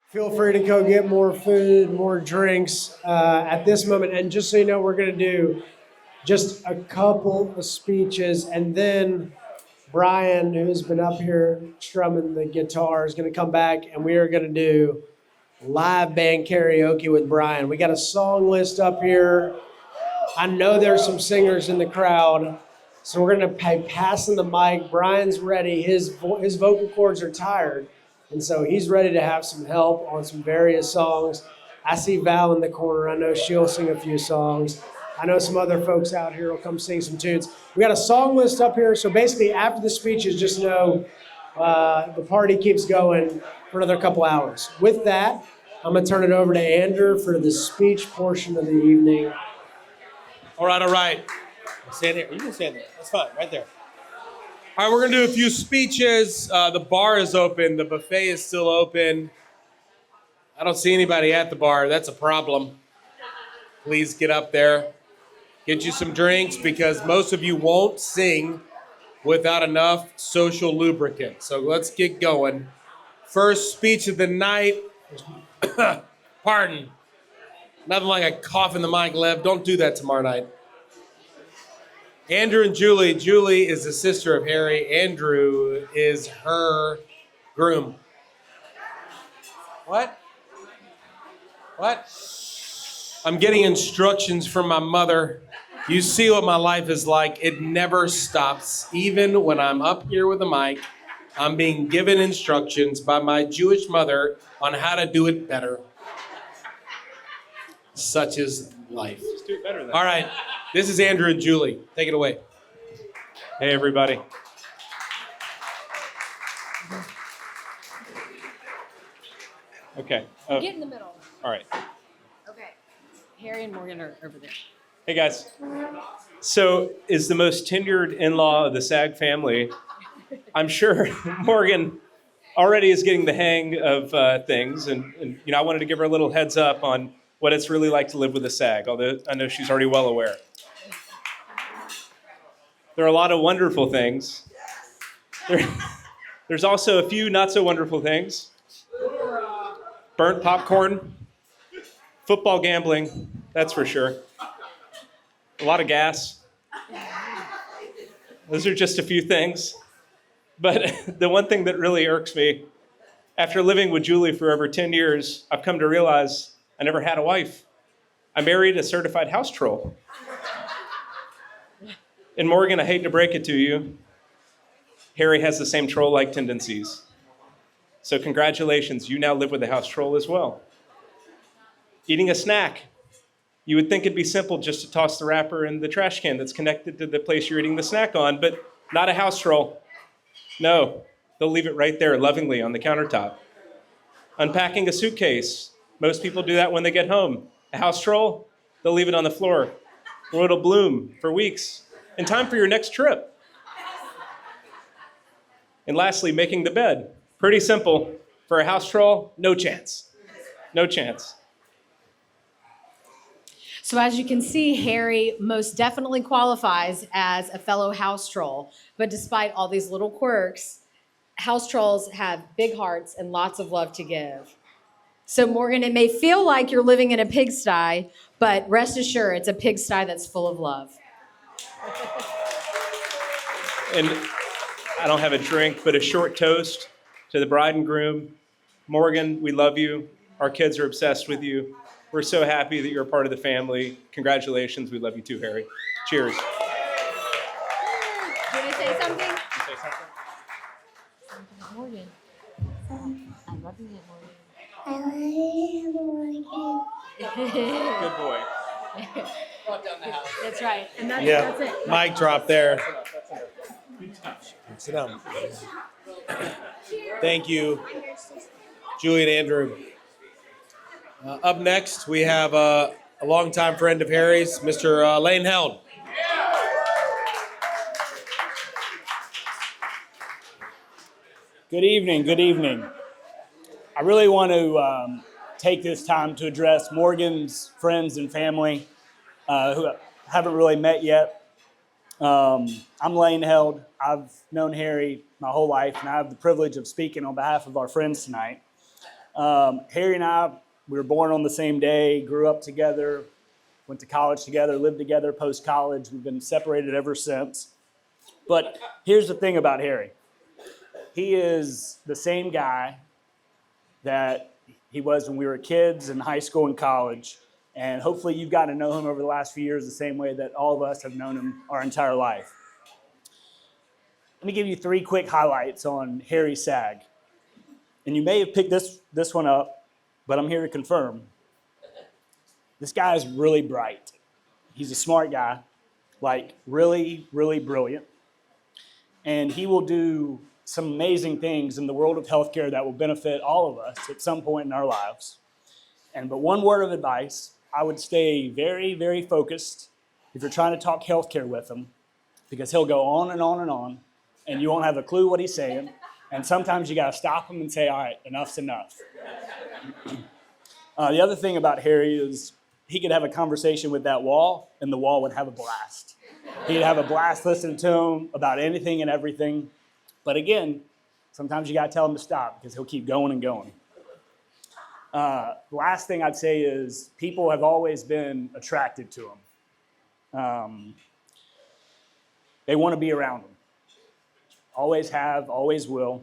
Feel free to go get more food, more drinks at this moment. And just so you know, we're going to do just a couple of speeches, and then Brian, who's been up here strumming the guitar, is going to come back, and we are going to do live band karaoke with Brian. We got a song list up here. I know there's some singers in the crowd, so we're going to be passing the mic. Brian's ready. His vocal cords are tired, and so he's ready to have some help on some various songs. I see Val in the corner. I know she'll sing a few songs. I know some other folks out here will come sing some tunes. We got a song list up here, so basically after the speeches, just know the party keeps going for another couple hours. With that, I'm going to turn it over to Andrew for the speech portion of the evening. All right. Stand here. You can stand there. That's fine, right there. All right, we're going to do a few speeches. The bar is open. The buffet is still open. I don't see anybody at the bar. That's a problem. Please get up there. Get you some drinks because most of you won't sing without enough social lubricant. So let's get going. First speech of the night. Pardon. Nothing like a cough in the mic, Lev. Don't do that tomorrow night. Andrew and Julie. Julie is the sister of Harry. Andrew is her groom. What? I'm getting instructions from my mother. You see what my life is like. It never stops. Even when I'm up here with a mic, I'm being given instructions by my Jewish mother on how to do it better. Such is life. Just do it better then. All right, this is Andrew and Julie. Take it away. Hey, everybody. Okay. Get in the middle. All right. Okay. Harry and Morgan are over there. Hey, guys. So, is the most tenured in-law of the SAG family, I'm sure Morgan already is getting the hang of things. And I wanted to give her a little heads up on what it's really like to live with a SAG, although I know she's already well aware. There are a lot of wonderful things. There's also a few not so wonderful things. Burnt popcorn, football gambling, that's for sure. A lot of gas. Those are just a few things. But the one thing that really irks me, after living with Julie for over 10 years, I've come to realize I never had a wife. I married a certified house troll. And Morgan, I hate to break it to you, Harry has the same troll-like tendencies. So congratulations, you now live with a house troll as well. Eating a snack. You would think it'd be simple just to toss the wrapper in the trash can that's connected to the place you're eating the snack on, but not a house troll. No, they'll leave it right there lovingly on the countertop. Unpacking a suitcase. Most people do that when they get home. A house troll, they'll leave it on the floor, or it'll bloom for weeks, in time for your next trip. And lastly, making the bed. Pretty simple. For a house troll, no chance. No chance. So as you can see, Harry most definitely qualifies as a fellow house troll. But despite all these little quirks, house trolls have big hearts and lots of love to give. So Morgan, it may feel like you're living in a pigsty, but rest assured, it's a pigsty that's full of love. And I don't have a drink, but a short toast to the bride and groom. Morgan, we love you. Our kids are obsessed with you. We're so happy that you're a part of the family. Congratulations. We love you too, Harry. Cheers. Do you want to say something? Say something? Morgan. I love you, Morgan. I love you, Morgan. Good boy. That's right. And that's Yeah, it. mic drop there. Sit down. Thank you, Julie and Andrew. Up next, we have a longtime friend of Harry's, Mr. Lane Held. Good evening, good evening. I really want to take this time to address Morgan's friends and family who haven't really met yet. I'm Lane Held. I've known Harry my whole life, and I have the privilege of speaking on behalf of our friends tonight. Harry and I, we were born on the same day, grew up together, went to college together, lived together post-college. We've been separated ever since. But here's the thing about Harry. He is the same guy that he was when we were kids in high school and college. And hopefully you've gotten to know him over the last few years the same way that all of us have known him our entire life. Let me give you 3 quick highlights on Harry Sag. And you may have picked this one up, but I'm here to confirm. This guy is really bright. He's a smart guy, like really, really brilliant. And he will do some amazing things in the world of healthcare that will benefit all of us at some point in our lives. But one word of advice, I would stay very, very focused if you're trying to talk healthcare with him, because he'll go on and on and on, and you won't have a clue what he's saying. And sometimes you got to stop him and say, all right, enough's enough. The other thing about Harry is he could have a conversation with that wall, and the wall would have a blast. He'd have a blast listening to him about anything and everything. But again, sometimes you got to tell him to stop because he'll keep going and going. The last thing I'd say is people have always been attracted to him. They want to be around him. Always have, always will.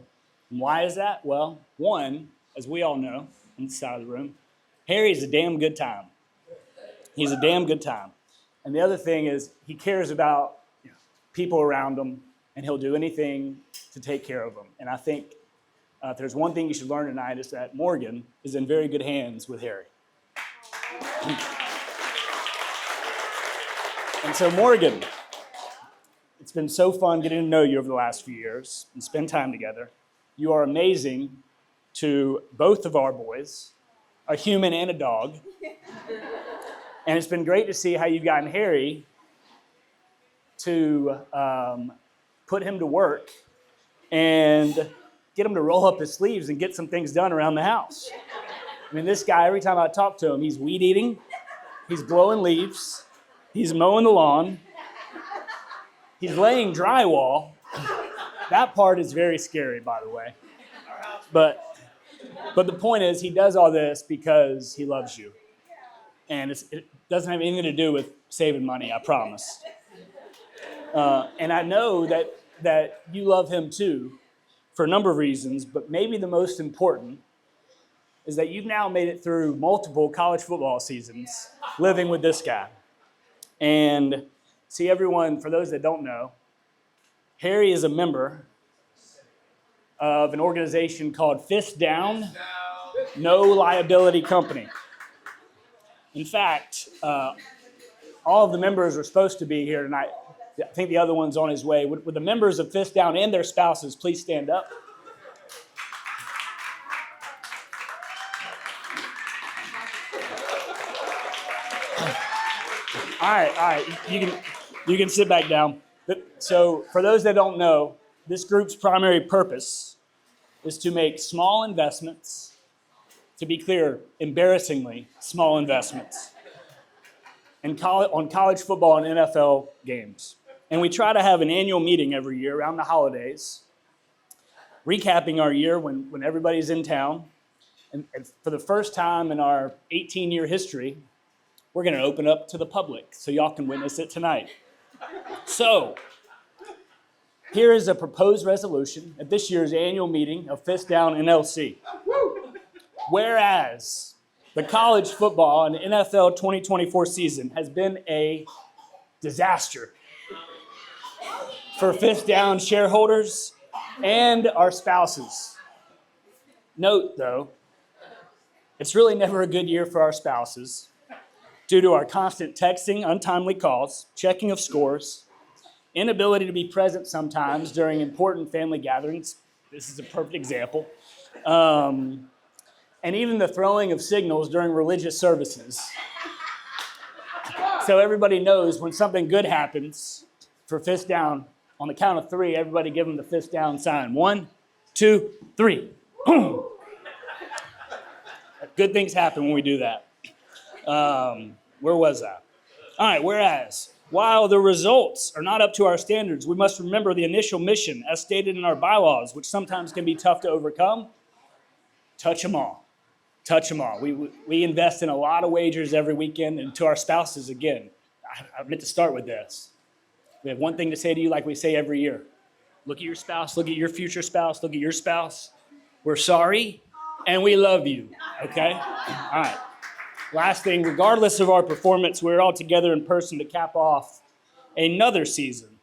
And why is that? Well, one, as we all know on this side of the room, Harry's a damn good time. He's a damn good time. And the other thing is he cares about people around him, and he'll do anything to take care of them. And I think if there's one thing you should learn tonight is that Morgan is in very good hands with Harry. And so Morgan, it's been so fun getting to know you over the last few years and spend time together. You are amazing to both of our boys, a human and a dog. And it's been great to see how you've gotten Harry to put him to work and get him to roll up his sleeves and get some things done around the house. I mean, this guy, every time I talk to him, he's weed eating, he's blowing leaves, he's mowing the lawn, he's laying drywall. That part is very scary, by the way. But the point is, he does all this because he loves you. And it doesn't have anything to do with saving money, I promise. And I know that you love him too, for a number of reasons, but maybe the most important is that you've now made it through multiple college football seasons living with this guy. And see, everyone, for those that don't know, Harry is a member of an organization called Fist Down, No Liability Company. In fact, all of the members are supposed to be here tonight. I think the other one's on his way. Would the members of Fist Down and their spouses please stand up? All right. You can sit back down. So for those that don't know, this group's primary purpose is to make small investments, to be clear, embarrassingly small investments, on college football and NFL games. And we try to have an annual meeting every year around the holidays, recapping our year when everybody's in town. And for the first time in our 18-year history, we're going to open up to the public so y'all can witness it tonight. So, here is a proposed resolution at this year's annual meeting of Fist Down NLC. Whereas the college football and NFL 2024 season has been a disaster for Fist Down shareholders and our spouses. Note, though, it's really never a good year for our spouses due to our constant texting, untimely calls, checking of scores, inability to be present sometimes during important family gatherings. This is a perfect example. And even the throwing of signals during religious services. So everybody knows when something good happens for Fist Down, on the count of 3, everybody give them the fist down sign. 1, 2, 3. Boom. Good things happen when we do that. Where was I? All right, whereas, while the results are not up to our standards, we must remember the initial mission as stated in our bylaws, which sometimes can be tough to overcome. Touch them all. touch them all. We invest in a lot of wagers every weekend, and to our spouses, again, I meant to start with this. We have one thing to say to you like we say every year. Look at your spouse, look at your future spouse, look at your spouse. We're sorry, and we love you, okay? All right. Last thing, regardless of our performance, we're all together in person to cap off another season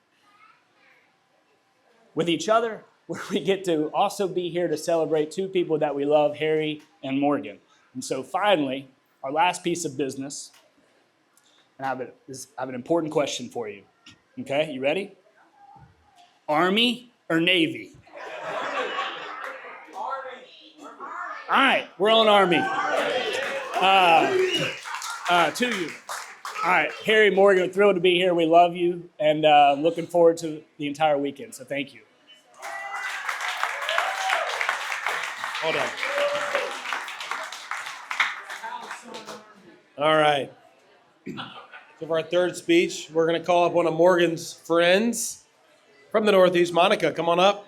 with each other, where we get to also be here to celebrate two people that we love, Harry and Morgan. And so finally, our last piece of business, and I have an important question for you. Okay, you ready? Army or Navy? All right, we're on Army. 2 units. All right, Harry, Morgan, thrilled to be here. We love you, and looking forward to the entire weekend, so thank you. Hold on. All right. So for our third speech, we're going to call up one of Morgan's friends from the Northeast. Monica, come on up.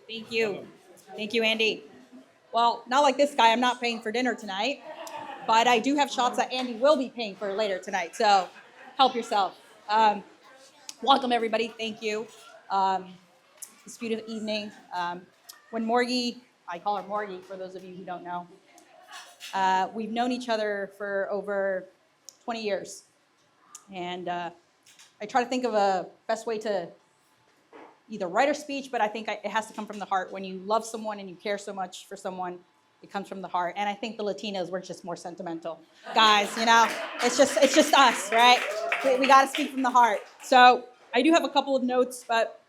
Thank you. Thank you, Andy. Well, not like this guy. I'm not paying for dinner tonight, but I do have shots that Andy will be paying for later tonight. So help yourself. Welcome, everybody. Thank you. This beautiful evening. When Morgie, I call her Morgie for those of you who don't know, we've known each other for over 20 years. And I try to think of a best way to either write a speech, but I think it has to come from the heart. When you love someone and you care so much for someone, it comes from the heart. And I think the Latinos, we're just more sentimental. Guys, you know, it's just us, right? We got to speak from the heart. So I do have a couple of notes, but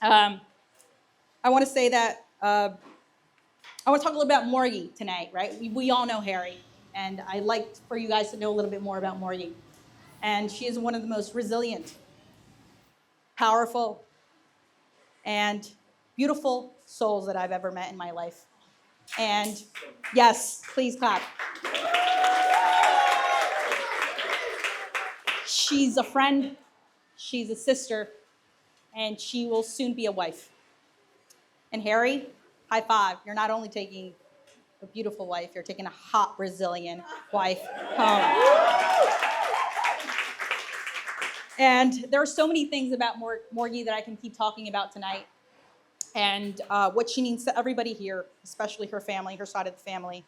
I want to say that I want to talk a little about Morgie tonight, right? We all know Harry, and I'd like for you guys to know a little bit more about Morgie. And she is one of the most resilient, powerful, and beautiful souls that I've ever met in my life. And yes, please clap. She's a friend, she's a sister, and she will soon be a wife. And Harry, high five. You're not only taking a beautiful wife, you're taking a hot Brazilian wife home. And there are so many things about Morgie that I can keep talking about tonight. And what she means to everybody here, especially her family, her side of the family.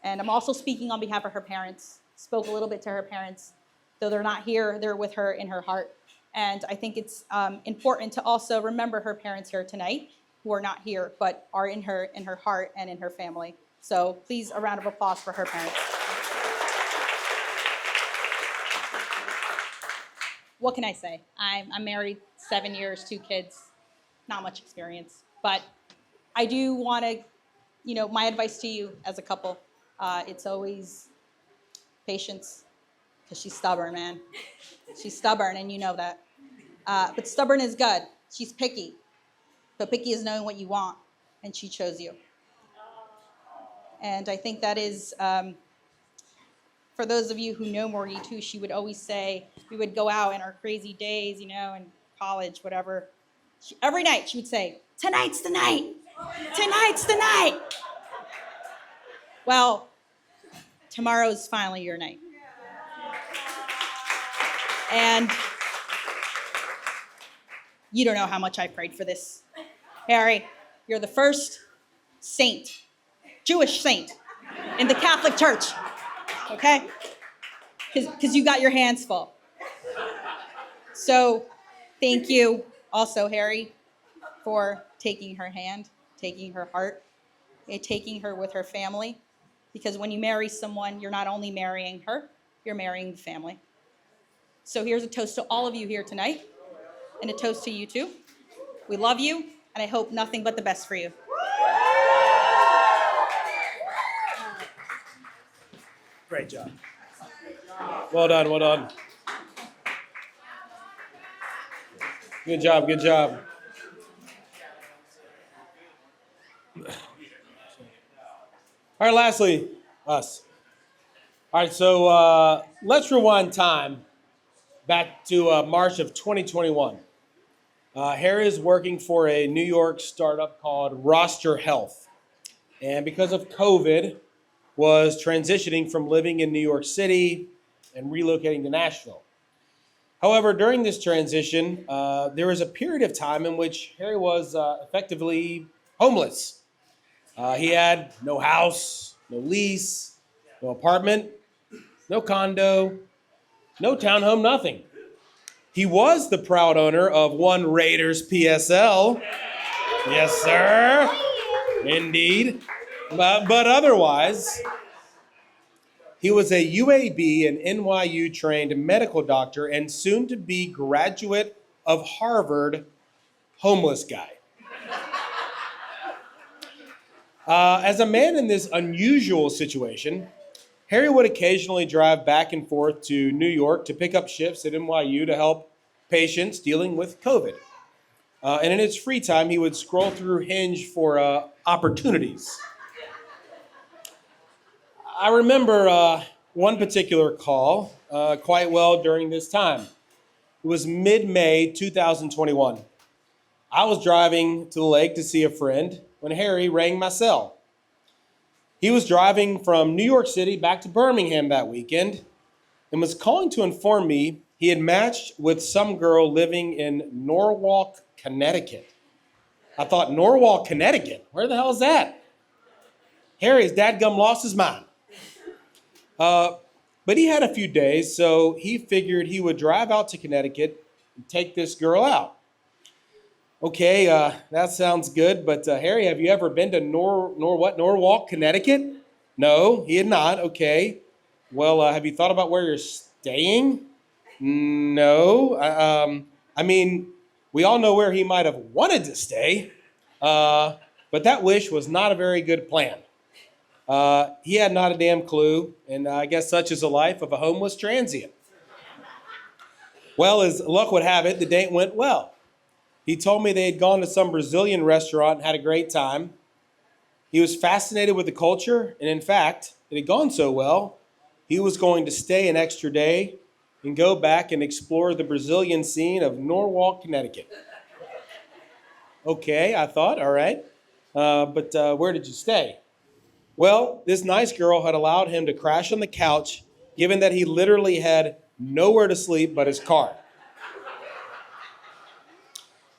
And I'm also speaking on behalf of her parents. Spoke a little bit to her parents. Though they're not here, they're with her in her heart. And I think it's important to also remember her parents here tonight, who are not here, but are in her heart and in her family. So please, a round of applause for her parents. What can I say? I'm married 7 years, 2 kids, not much experience. But I do want to, my advice to you as a couple, it's always patience, because she's stubborn, man. She's stubborn, and you know that. But stubborn is good. She's picky. But picky is knowing what you want, and she chose you. And I think that is, for those of you who know Morgie too, she would always say, we would go out in our crazy days, in college, whatever. Every night she would say, tonight's the night. Tonight's the night. Well, tomorrow's finally your night. And you don't know how much I prayed for this. Harry, you're the first saint, Jewish saint, in the Catholic Church, okay? Because you got your hands full. So thank you also, Harry, for taking her hand, taking her heart, and taking her with her family. Because when you marry someone, you're not only marrying her, you're marrying the family. So here's a toast to all of you here tonight, and a toast to you too. We love you, and I hope nothing but the best for you. Great job. Well done, well done. Good job, good job. All right, lastly, us. All right, so let's rewind time back to March of 2021. Harry is working for a New York startup called Roster Health. And because of COVID, was transitioning from living in New York City and relocating to Nashville. However, during this transition, there was a period of time in which Harry was effectively homeless. He had no house, no lease, no apartment, no condo, no townhome, nothing. He was the proud owner of one Raiders PSL. Yes, sir. Indeed. But otherwise, he was a UAB and NYU trained medical doctor and soon to be graduate of Harvard homeless guy. As a man in this unusual situation, Harry would occasionally drive back and forth to New York to pick up shifts at NYU to help patients dealing with COVID. And in his free time, he would scroll through Hinge for opportunities. I remember one particular call quite well during this time. It was mid-May 2021. I was driving to the lake to see a friend when Harry rang my cell. He was driving from New York City back to Birmingham that weekend and was calling to inform me he had matched with some girl living in Norwalk, Connecticut. I thought, Norwalk, Connecticut? Where the hell is that? Harry's dadgum lost his mind. But he had a few days, so he figured he would drive out to Connecticut and take this girl out. Okay, that sounds good, but Harry, have you ever been to Norwalk, Connecticut? No, he had not. Okay. Well, have you thought about where you're staying? No. I mean, we all know where he might have wanted to stay, but that wish was not a very good plan. He had not a damn clue, and I guess such is the life of a homeless transient. Well, as luck would have it, the date went well. He told me they had gone to some Brazilian restaurant and had a great time. He was fascinated with the culture, and in fact, it had gone so well, he was going to stay an extra day and go back and explore the Brazilian scene of Norwalk, Connecticut. Okay, I thought, all right, but where did you stay? Well, this nice girl had allowed him to crash on the couch, given that he literally had nowhere to sleep but his car.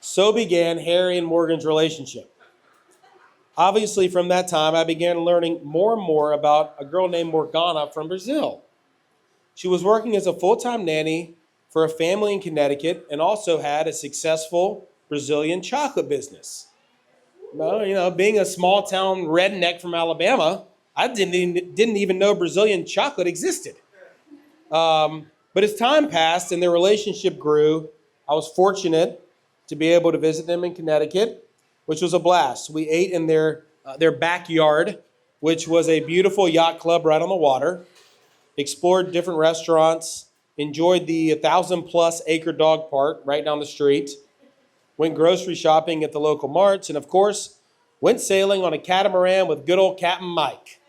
So began Harry and Morgan's relationship. Obviously, from that time, I began learning more and more about a girl named Morgana from Brazil. She was working as a full-time nanny for a family in Connecticut and also had a successful Brazilian chocolate business. Well, being a small-town redneck from Alabama, I didn't even know Brazilian chocolate existed. But as time passed and their relationship grew, I was fortunate to be able to visit them in Connecticut, which was a blast. We ate in their backyard, which was a beautiful yacht club right on the water, explored different restaurants, enjoyed the 1,000-plus acre dog park right down the street, went grocery shopping at the local marts, and of course, went sailing on a catamaran with good old Captain Mike.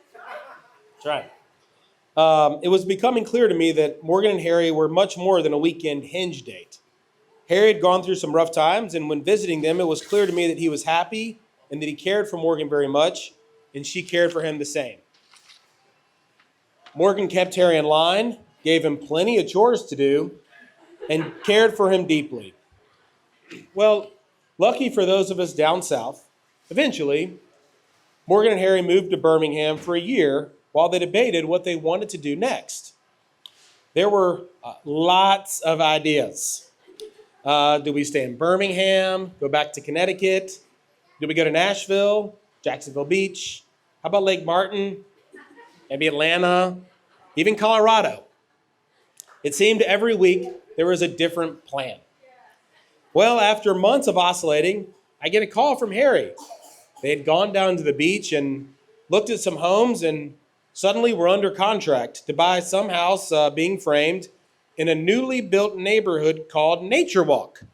That's right. It was becoming clear to me that Morgan and Harry were much more than a weekend Hinge date. Harry had gone through some rough times, and when visiting them, it was clear to me that he was happy and that he cared for Morgan very much, and she cared for him the same. Morgan kept Harry in line, gave him plenty of chores to do, and cared for him deeply. Well, lucky for those of us down south, eventually, Morgan and Harry moved to Birmingham for a year while they debated what they wanted to do next. There were lots of ideas. Do we stay in Birmingham, go back to Connecticut? Do we go to Nashville, Jacksonville Beach? How about Lake Martin? Maybe Atlanta, even Colorado. It seemed every week there was a different plan. Well, after months of oscillating, I get a call from Harry. They had gone down to the beach and looked at some homes and suddenly were under contract to buy some house being framed in a newly built neighborhood called Nature Walk.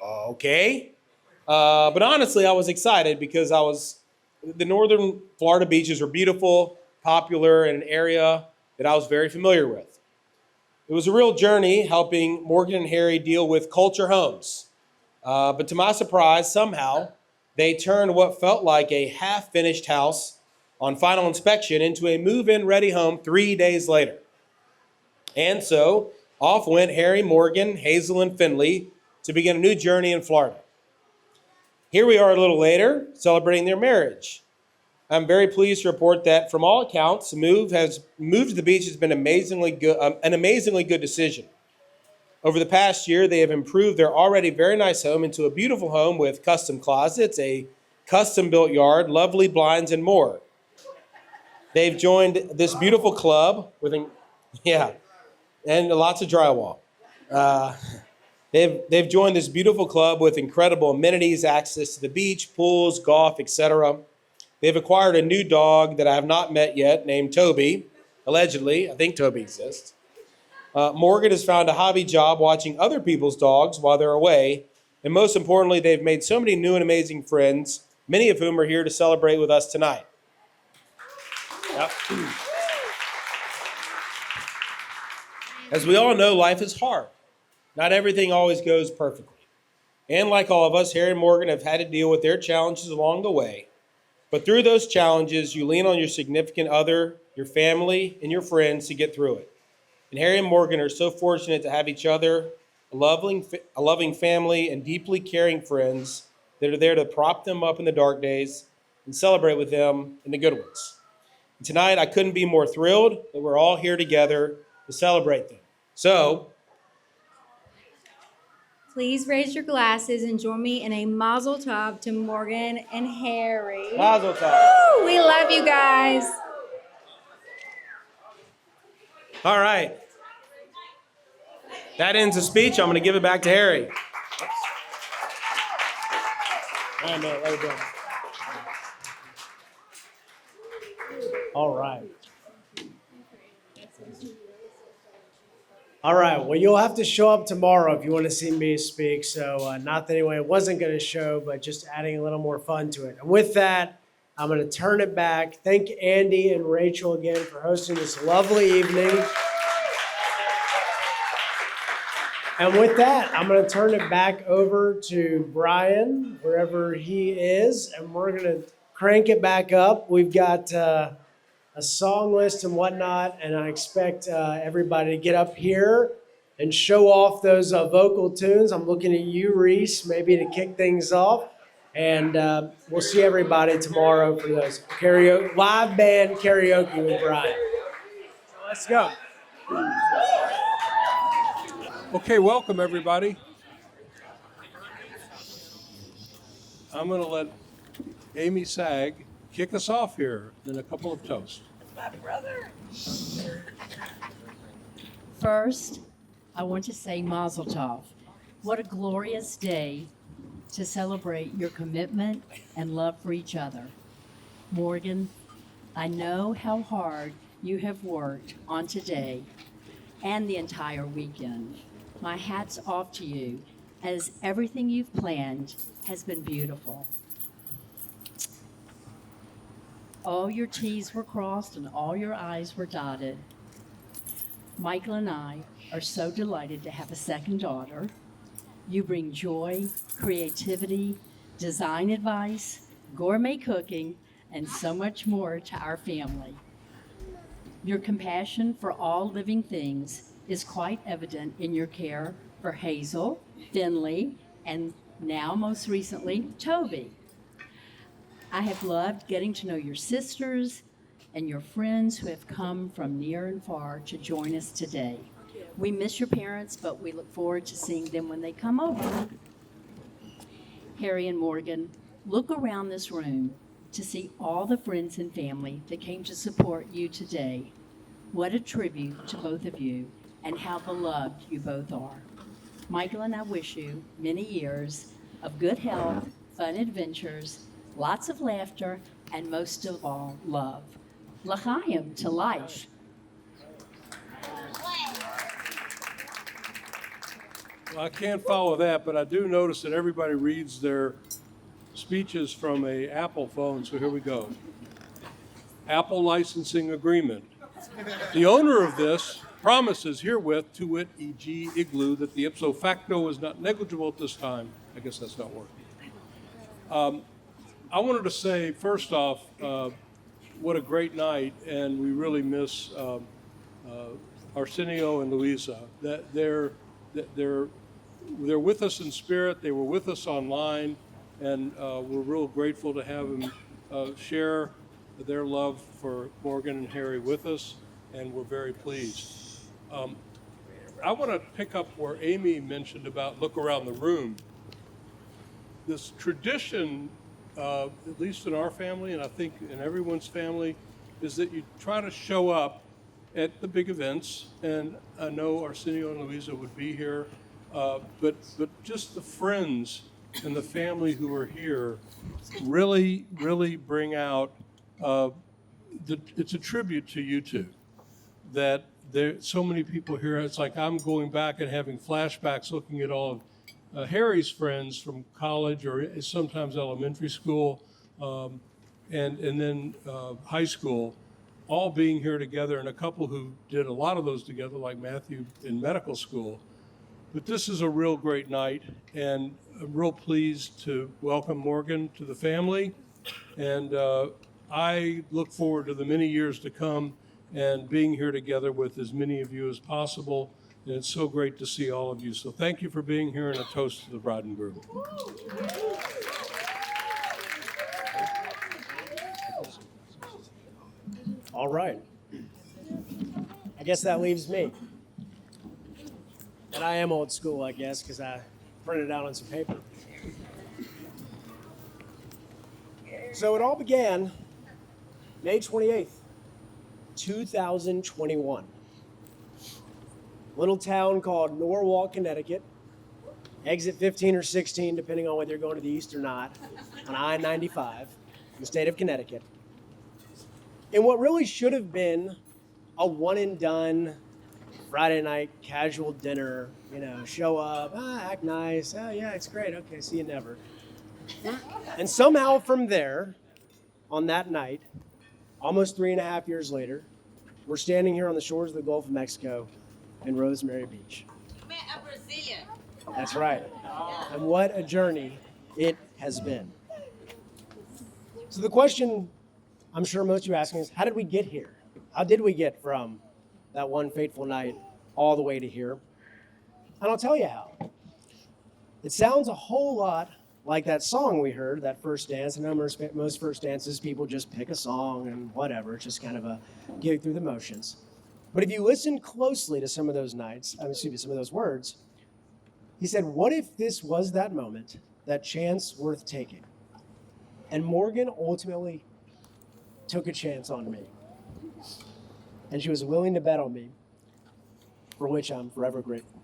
Okay. But honestly, I was excited because the northern Florida beaches were beautiful, popular, in an area that I was very familiar with. It was a real journey helping Morgan and Harry deal with culture homes. But to my surprise, somehow, they turned what felt like a half-finished house on final inspection into a move-in ready home 3 days later. And so off went Harry, Morgan, Hazel, and Finley to begin a new journey in Florida. Here we are a little later, celebrating their marriage. I'm very pleased to report that from all accounts, the move to the beach has been an amazingly good decision. Over the past year, they have improved their already very nice home into a beautiful home with custom closets, a custom-built yard, lovely blinds, and more. They've joined this beautiful club with, and lots of drywall. They've joined this beautiful club with incredible amenities, access to the beach, pools, golf, etc. They've acquired a new dog that I have not met yet, named Toby. Allegedly, I think Toby exists. Morgan has found a hobby job watching other people's dogs while they're away. And most importantly, they've made so many new and amazing friends, many of whom are here to celebrate with us tonight. Yep. As we all know, life is hard. Not everything always goes perfectly. And like all of us, Harry and Morgan have had to deal with their challenges along the way. But through those challenges, you lean on your significant other, your family, and your friends to get through it. And Harry and Morgan are so fortunate to have each other, a loving family, and deeply caring friends that are there to prop them up in the dark days and celebrate with them in the good ones. And tonight, I couldn't be more thrilled that we're all here together to celebrate them. So, please raise your glasses and join me in a mazel tov to Morgan and Harry. Mazel tov. Woo! We love you guys. All right. That ends the speech. I'm going to give it back to Harry. All right, man. Let it go. All right. All right. Well, you'll have to show up tomorrow if you want to see me speak. So not that anyway, I wasn't going to show, but just adding a little more fun to it. And with that, I'm going to turn it back. Thank Andy and Rachel again for hosting this lovely evening. And with that, I'm going to turn it back over to Brian, wherever he is, and we're going to crank it back up. We've got a song list and whatnot, and I expect everybody to get up here and show off those vocal tunes. I'm looking at you, Reese, maybe to kick things off. And we'll see everybody tomorrow for those karaoke, live band karaoke with Brian. So let's go. Okay, welcome everybody. I'm going to let Amy Sag kick us off here in a couple of toasts. My brother. First, I want to say Mazel Tov. What a glorious day to celebrate your commitment and love for each other. Morgan, I know how hard you have worked on today and the entire weekend. My hat's off to you, as everything you've planned has been beautiful. All your T's were crossed and all your I's were dotted. Michael and I are so delighted to have a second daughter. You bring joy, creativity, design advice, gourmet cooking, and so much more to our family. Your compassion for all living things is quite evident in your care for Hazel, Finley, and now most recently, Toby. I have loved getting to know your sisters and your friends who have come from near and far to join us today. We miss your parents, but we look forward to seeing them when they come over. Harry and Morgan, look around this room to see all the friends and family that came to support you today. What a tribute to both of you and how beloved you both are. Michael and I wish you many years of good health, fun adventures, lots of laughter, and most of all, love. L'chaim, to life. Well, I can't follow that, but I do notice that everybody reads their speeches from an Apple phone, so here we go. Apple licensing agreement. The owner of this promises herewith, to wit, e.g. Igloo, that the ipso facto is not negligible at this time, I guess that's not working. I wanted to say, first off, what a great night, and we really miss Arsenio and Luisa. That they're with us in spirit. They were with us online, and we're real grateful to have them share their love for Morgan and Harry with us, and we're very pleased. I want to pick up where Amy mentioned about look around the room. This tradition, at least in our family, and I think in everyone's family, is that you try to show up at the big events, and I know Arsenio and Luisa would be here, but just the friends and the family who are here really bring out, it's a tribute to you two, that there so many people here. It's like I'm going back and having flashbacks looking at all of Harry's friends from college or sometimes elementary school, and then high school, all being here together, and a couple who did a lot of those together, like Matthew in medical school. But this is a real great night, and I'm real pleased to welcome Morgan to the family. And I look forward to the many years to come and being here together with as many of you as possible. And it's so great to see all of you. So thank you for being here, and a toast to the bride and groom. All right. I guess that leaves me. And I am old school, I guess, because I printed it out on some paper. So it all began May 28th, 2021. Little town called Norwalk, Connecticut. Exit 15 or 16, depending on whether you're going to the east or not, on I-95 in the state of Connecticut. And what really should have been a one and done Friday night casual dinner, show up, act nice, oh yeah, it's great, okay, see you never. And somehow from there, on that night, almost 3.5 years later, we're standing here on the shores of the Gulf of Mexico in Rosemary Beach. Met a Brazilian. That's right. And what a journey it has been. So the question I'm sure most of you are asking is, how did we get here? How did we get from that one fateful night all the way to here? And I'll tell you how. It sounds a whole lot like that song we heard, that first dance. I know most first dances, people just pick a song and whatever. It's just kind of a get through the motions. But if you listen closely to some of those some of those words, he said, what if this was that moment, that chance worth taking? And Morgan ultimately took a chance on me. And she was willing to bet on me, for which I'm forever grateful.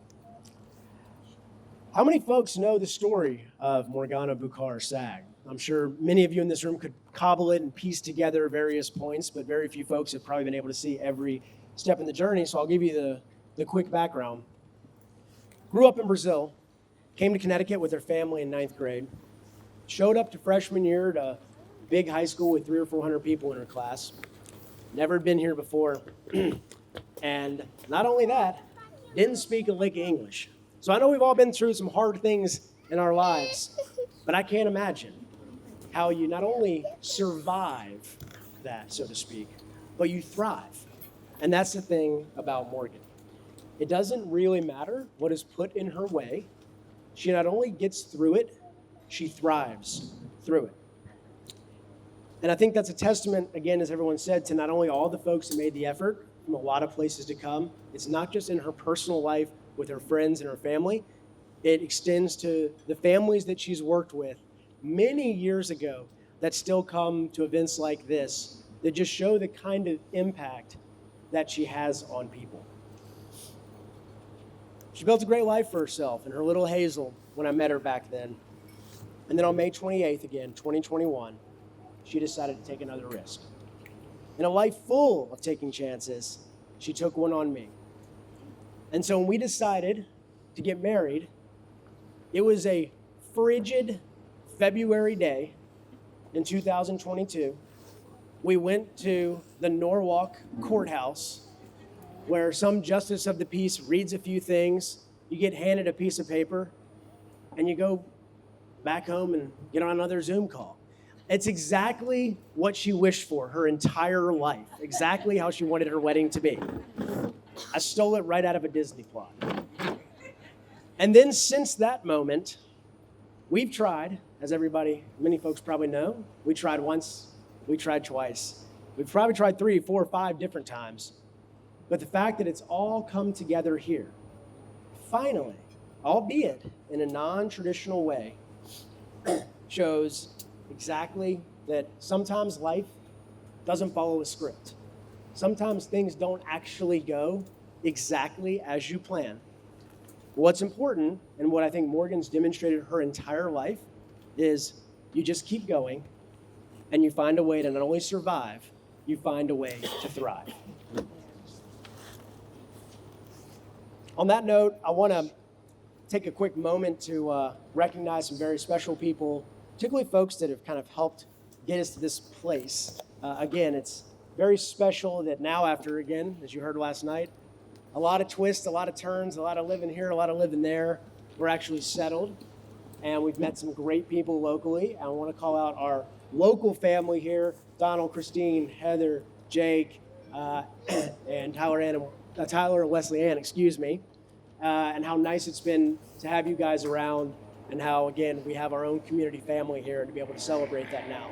How many folks know the story of Morgana Bucar-Sag? I'm sure many of you in this room could cobble it and piece together various points, but very few folks have probably been able to see every step in the journey, so I'll give you the quick background. Grew up in Brazil, came to Connecticut with her family in 9th grade, showed up to freshman year at a big high school with 300 or 400 people in her class. Never been here before. And not only that, didn't speak a lick of English. So I know we've all been through some hard things in our lives, but I can't imagine how you not only survive that, so to speak, but you thrive. And that's the thing about Morgan. It doesn't really matter what is put in her way. She not only gets through it, she thrives through it. And I think that's a testament, again, as everyone said, to not only all the folks who made the effort from a lot of places to come. It's not just in her personal life with her friends and her family. It extends to the families that she's worked with many years ago that still come to events like this that just show the kind of impact that she has on people. She built a great life for herself and her little Hazel when I met her back then. And then on May 28th again, 2021, she decided to take another risk. In a life full of taking chances, she took one on me. And so when we decided to get married, it was a frigid February day in 2022. We went to the Norwalk courthouse where some justice of the peace reads a few things, you get handed a piece of paper, and you go back home and get on another Zoom call. It's exactly what she wished for her entire life, exactly how she wanted her wedding to be. I stole it right out of a Disney plot. And then since that moment, we've tried, as many folks probably know, we tried once, we tried twice. We've probably tried 3, 4, 5 different times. But the fact that it's all come together here, finally, albeit in a non-traditional way, shows exactly that sometimes life doesn't follow a script. Sometimes things don't actually go exactly as you plan. What's important, and what I think Morgan's demonstrated her entire life, is you just keep going and you find a way to not only survive, you find a way to thrive. On that note, I want to take a quick moment to recognize some very special people, particularly folks that have kind of helped get us to this place. Again, it's very special that now after, again, as you heard last night, a lot of twists, a lot of turns, a lot of living here, a lot of living there, we're actually settled. And we've met some great people locally. I want to call out our local family here, Donald, Christine, Heather, Jake, and Tyler and Leslie Ann, and how nice it's been to have you guys around, and how, again, we have our own community family here to be able to celebrate that now.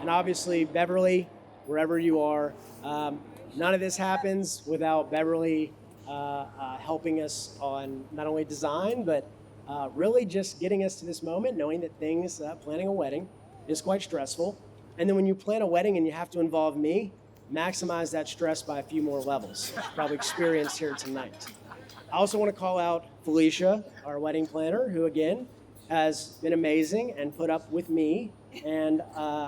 And obviously, Beverly, wherever you are, none of this happens without Beverly helping us on not only design, but really just getting us to this moment, knowing that planning a wedding is quite stressful. And then when you plan a wedding and you have to involve me, maximize that stress by a few more levels, probably experienced here tonight. I also want to call out Felicia, our wedding planner, who again has been amazing and put up with me. And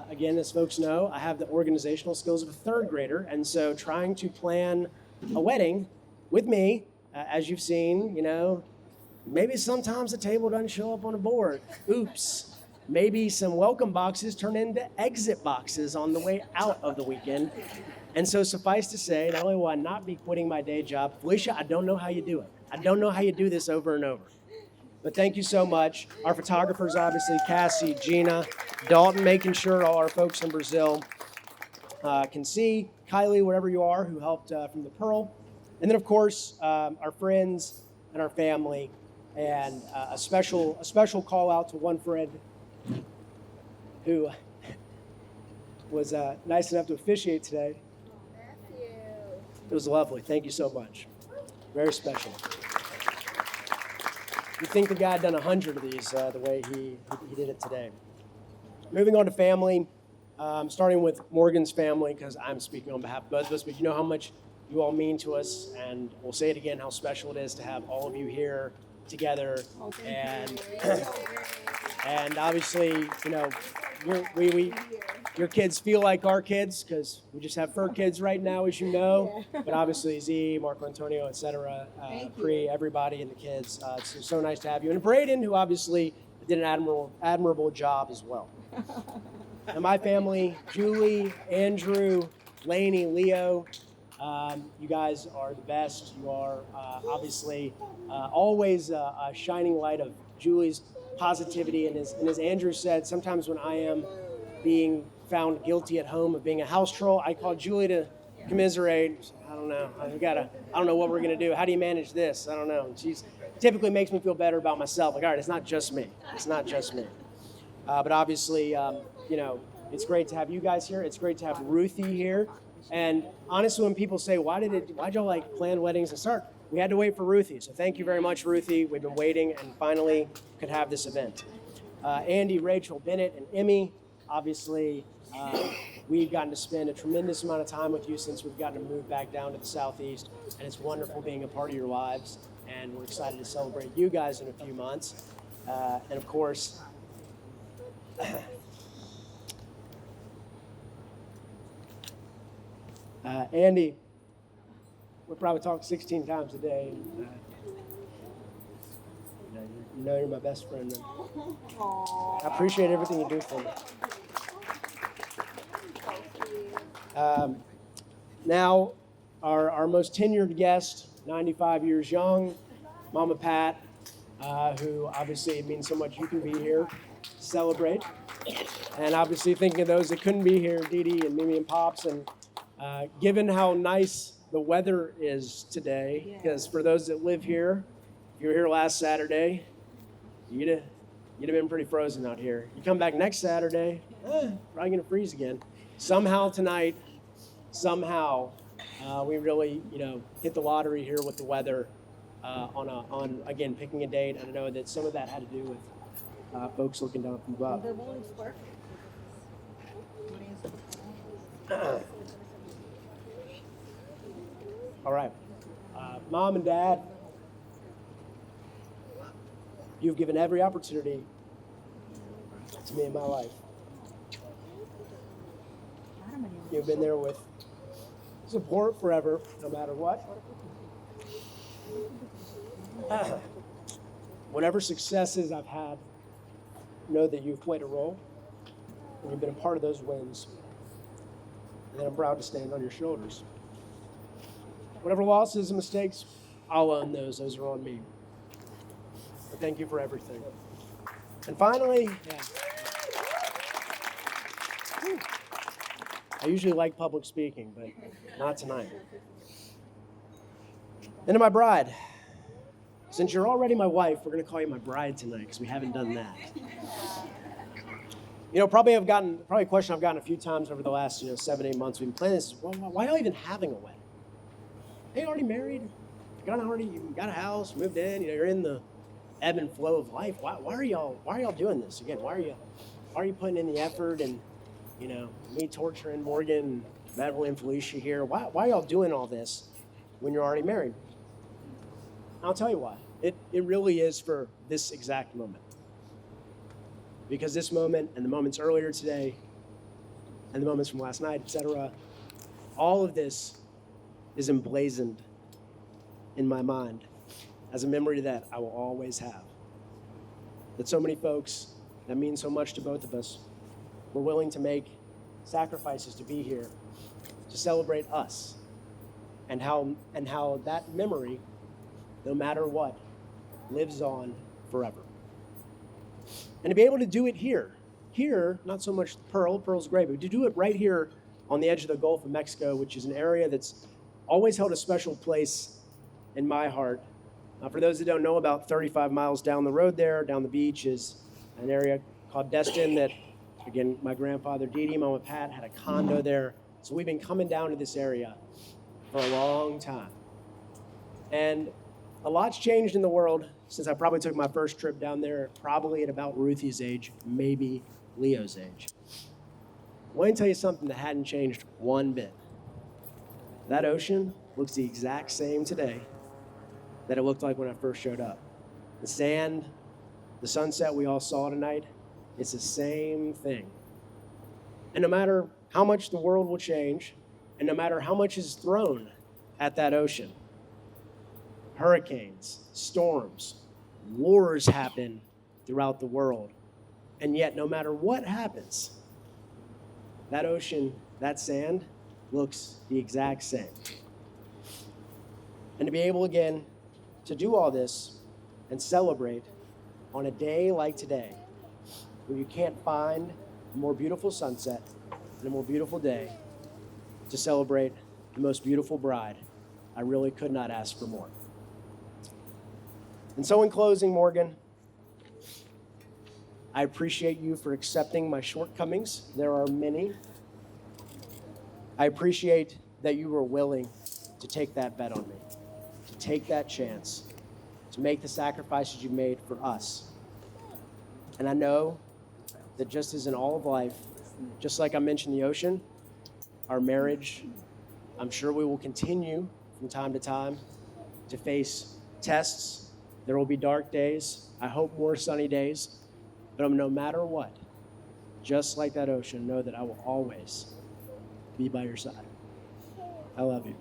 again, as folks know, I have the organizational skills of a 3rd grader. And so trying to plan a wedding with me, as you've seen, maybe sometimes the table doesn't show up on a board. Oops. Maybe some welcome boxes turn into exit boxes on the way out of the weekend. And so suffice to say, not only will I not be quitting my day job, Felicia, I don't know how you do it. I don't know how you do this over and over. But thank you so much. Our photographers, obviously, Cassie, Gina, Dalton, making sure all our folks in Brazil can see, Kylie, wherever you are, who helped from the Pearl. And then, of course, our friends and our family. And a special call out to one friend who was nice enough to officiate today. It was lovely. Thank you so much. Very special. You'd think the guy had done 100 of these the way he did it today. Moving on to family, starting with Morgan's family, because I'm speaking on behalf of both of us, but you know how much you all mean to us, and we'll say it again, how special it is to have all of you here together. And obviously, your kids feel like our kids, because we just have fur kids right now, as you know. But obviously, Z, Marco Antonio, etc., Pri, everybody, and the kids. It's so nice to have you. And Braden, who obviously did an admirable job as well. And my family, Julie, Andrew, Lainey, Leo, you guys are the best. You are obviously always a shining light of Julie's positivity. And as Andrew said, sometimes when I am being found guilty at home of being a house troll, I call Julie to commiserate. I don't know. I don't know what we're going to do. How do you manage this? I don't know. And she typically makes me feel better about myself. Like, all right, it's not just me. It's not just me. But obviously, it's great to have you guys here. It's great to have Ruthie here. And honestly, when people say, why'd y'all plan weddings and start? We had to wait for Ruthie. So thank you very much, Ruthie. We've been waiting and finally could have this event. Andy, Rachel, Bennett, and Emmy, obviously, we've gotten to spend a tremendous amount of time with you since we've gotten to move back down to the Southeast. And it's wonderful being a part of your lives. And we're excited to celebrate you guys in a few months. And of course, Andy, we'll probably talk 16 times a day. You know you're my best friend. And I appreciate everything you do for me. Now, our most tenured guest, 95 years young, Mama Pat, who obviously it means so much you can be here. celebrate. And obviously thinking of those that couldn't be here, Dee Dee and Mimi and Pops. And given how nice the weather is today, because for those that live here, if you were here last Saturday, you'd have been pretty frozen out here. You come back next Saturday, probably gonna freeze again. Somehow tonight, we really, hit the lottery here with the weather on again, picking a date. And I know that some of that had to do with folks looking down from above. All right. Mom and Dad, you've given every opportunity to me in my life. You've been there with support forever, no matter what. Whatever successes I've had, know that you've played a role, and you've been a part of those wins, and that I'm proud to stand on your shoulders. Whatever losses and mistakes, I'll own those. Those are on me. But thank you for everything. And finally, I usually like public speaking, but not tonight. And to my bride, since you're already my wife, we're going to call you my bride tonight because we haven't done that. Probably a question I've gotten a few times over the last 7-8 months we've been planning this is, well, why are you even having a wedding? Hey, you already married? You got a house, moved in, you're in the ebb and flow of life. Why are y'all doing this? Again, why are you putting in the effort and me torturing Morgan, Beverly, and Felicia here? Why are y'all doing all this when you're already married? I'll tell you why. It really is for this exact moment. Because this moment and the moments earlier today and the moments from last night, etc., all of this is emblazoned in my mind as a memory that I will always have. That so many folks that mean so much to both of us were willing to make sacrifices to be here to celebrate us, and how that memory, no matter what, lives on forever. And to be able to do it here, not so much Pearl's great, but to do it right here on the edge of the Gulf of Mexico, which is an area that's always held a special place in my heart. For those that don't know, about 35 miles down the road there, down the beach, is an area called Destin that, again, my grandfather Dee Dee, Mama Pat had a condo there. So we've been coming down to this area for a long time. And a lot's changed in the world since I probably took my first trip down there, probably at about Ruthie's age, maybe Leo's age. I want to tell you something that hadn't changed one bit. That ocean looks the exact same today that it looked like when I first showed up. The sand, the sunset we all saw tonight, it's the same thing. And no matter how much the world will change, and no matter how much is thrown at that ocean, hurricanes, storms, wars happen throughout the world. And yet, no matter what happens, that ocean, that sand, looks the exact same. And to be able, again, to do all this and celebrate on a day like today, where you can't find a more beautiful sunset and a more beautiful day to celebrate the most beautiful bride, I really could not ask for more. And so in closing, Morgan, I appreciate you for accepting my shortcomings. There are many. I appreciate that you were willing to take that bet on me, to take that chance, to make the sacrifices you made for us. And I know that just as in all of life, just like I mentioned the ocean, our marriage, I'm sure we will continue from time to time to face tests. There will be dark days. I hope more sunny days. But no matter what, just like that ocean, know that I will always be by your side. I love you.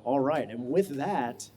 All right, and with that,